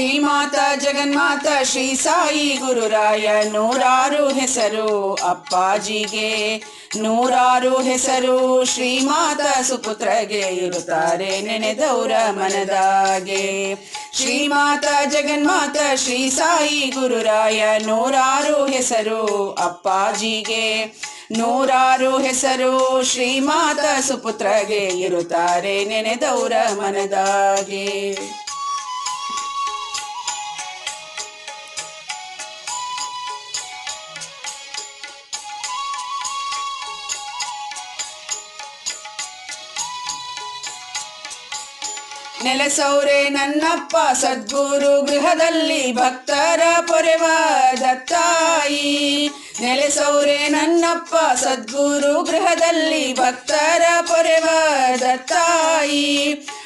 ಶ್ರೀಮಾತಾ ಜಗನ್ಮಾತಾ ಶ್ರೀ ಸಾಯಿ ಗುರುರಾಯ ನೂರಾರು ಹೆಸರು ಅಪ್ಪಾಜಿಗೆ, ನೂರಾರು ಹೆಸರು ಶ್ರೀಮಾತಾ ಸುಪುತ್ರಗೆ, ಇರುತ್ತಾರೆ ನೆನೆದವರ ಮನದಾಗೆ. ಶ್ರೀಮಾತಾ ಜಗನ್ಮಾತಾ ಶ್ರೀ ಸಾಯಿ ಗುರುರಾಯ ನೂರಾರು ಹೆಸರು ಅಪ್ಪಾಜಿಗೆ, ನೂರಾರು ಹೆಸರು ಶ್ರೀಮಾತಾ ಸುಪುತ್ರಗೆ, ಇರುತ್ತಾರೆ ನೆನೆದವರ ಮನದಾಗೆ. ನೆಲೆಸೌರೆ ನನ್ನಪ್ಪ ಸದ್ಗುರು ಗೃಹದಲ್ಲಿ ಭಕ್ತರ ಪೊರೆವ ದತ್ತಾಯಿ. ನೆಲೆಸೌರೆ ನನ್ನಪ್ಪ ಸದ್ಗುರು ಗೃಹದಲ್ಲಿ ಭಕ್ತರ ಪೊರೆವ ದತ್ತಾಯಿ.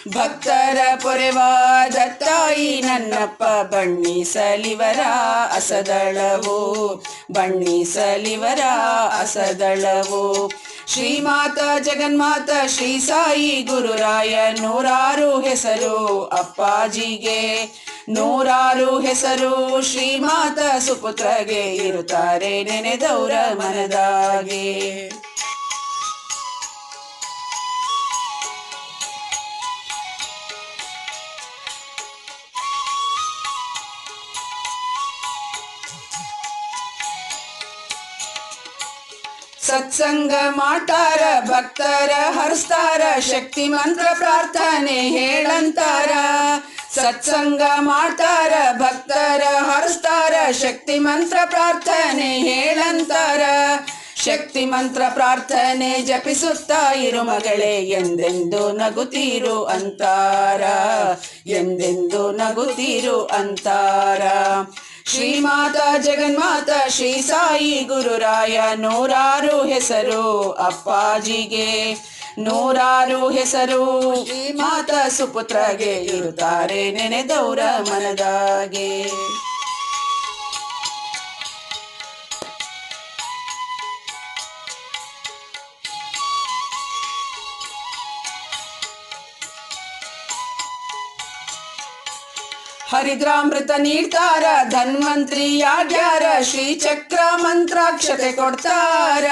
ಭಕ್ತರ ಪೊರೆವ ದತ್ತಾಯಿ ನನ್ನಪ್ಪ ಬಣ್ಣಿಸಲಿವರ ಅಸದಳವು, ಬಣ್ಣಿಸಲಿವರ ಅಸದಳವು. ಶ್ರೀಮಾತಾ ಜಗನ್ಮಾತಾ ಶ್ರೀ ಸಾಯಿ ಗುರುರಾಯ ನೂರಾರು ಹೆಸರು ಅಪ್ಪಾಜಿಗೆ, ನೂರಾರು ಹೆಸರು ಶ್ರೀಮಾತಾ ಸುಪುತ್ರಗೆ, ಇರುತ್ತಾರೆ ನೆನೆದವರ ಮನದಾಗೆ. ಸತ್ಸಂಗ ಮಾಡ್ತಾರ ಭಕ್ತರ ಹರಿಸ್ತಾರ, ಶಕ್ತಿ ಮಂತ್ರ ಪ್ರಾರ್ಥನೆ ಹೇಳಂತಾರ. ಸತ್ಸಂಗ ಮಾಡ್ತಾರ ಭಕ್ತರ ಹರಿಸ್ತಾರ, ಶಕ್ತಿ ಮಂತ್ರ ಪ್ರಾರ್ಥನೆ ಹೇಳಂತಾರ. ಶಕ್ತಿ ಮಂತ್ರ ಪ್ರಾರ್ಥನೆ ಜಪಿಸುತ್ತಾ ಇರು ಮಗಳೇ, ಎಂದೆಂದು ನಗುತ್ತೀರು ಅಂತಾರ, ಎಂದೆಂದು ನಗುತ್ತೀರು ಅಂತಾರ. ಶ್ರೀಮಾತಾ ಜಗನ್ಮಾತಾ ಶ್ರೀ ಸಾಯಿ ಗುರುರಾಯ ನೂರಾರು ಹೆಸರು ಅಪ್ಪಾಜಿಗೆ, ನೂರಾರು ಹೆಸರು ಶ್ರೀಮಾತಾ ಸುಪುತ್ರಗೆ, ಇರುತ್ತಾರೆ ನೆನೆದವರ ಮನದಾಗೆ. ಹರಿದ್ರಾಮೃತ ನೀಡ್ತಾರ ಧನ್ವಂತ್ರಿಯಾಗ್ಯಾರ, ಶ್ರೀಚಕ್ರ ಮಂತ್ರಾಕ್ಷತೆ ಕೊಡ್ತಾರ.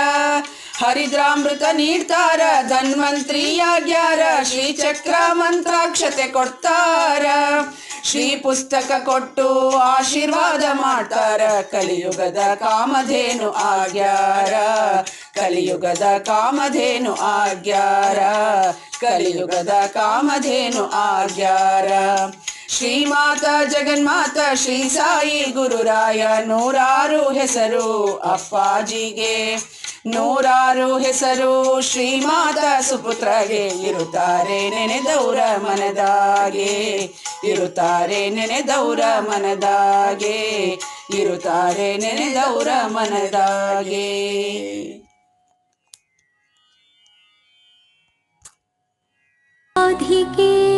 ಹರಿದ್ರಾಮೃತ ನೀಡ್ತಾರ ಧನ್ವಂತ್ರಿಯಾಗ್ಯಾರ, ಶ್ರೀಚಕ್ರ ಮಂತ್ರಾಕ್ಷತೆ ಕೊಡ್ತಾರ. ಶ್ರೀ ಪುಸ್ತಕ ಕೊಟ್ಟು ಆಶೀರ್ವಾದ ಮಾಡ್ತಾರ, ಕಲಿಯುಗದ ಕಾಮಧೇನು ಆಗ್ಯಾರ, ಕಲಿಯುಗದ ಕಾಮಧೇನು ಆಗ್ಯಾರ, ಕಲಿಯುಗದ ಕಾಮಧೇನು ಆಗ್ಯಾರ. ಶ್ರೀಮಾತಾ ಜಗನ್ಮಾತಾ ಶ್ರೀ ಸಾಯಿ ಗುರುರಾಯ ನೂರಾರು ಹೆಸರು ಅಪ್ಪಾಜಿಗೆ, ನೂರಾರು ಹೆಸರು ಶ್ರೀಮಾತಾ ಸುಪುತ್ರಗೆ, ಇರುತ್ತಾರೆ ನೆನೆದವರ ಮನದಾಗೆ, ಇರುತ್ತಾರೆ ನೆನೆದವರ ಮನದಾಗೆ, ಇರುತ್ತಾರೆ ನೆನೆದವರ ಮನದಾಗೆ. अधिके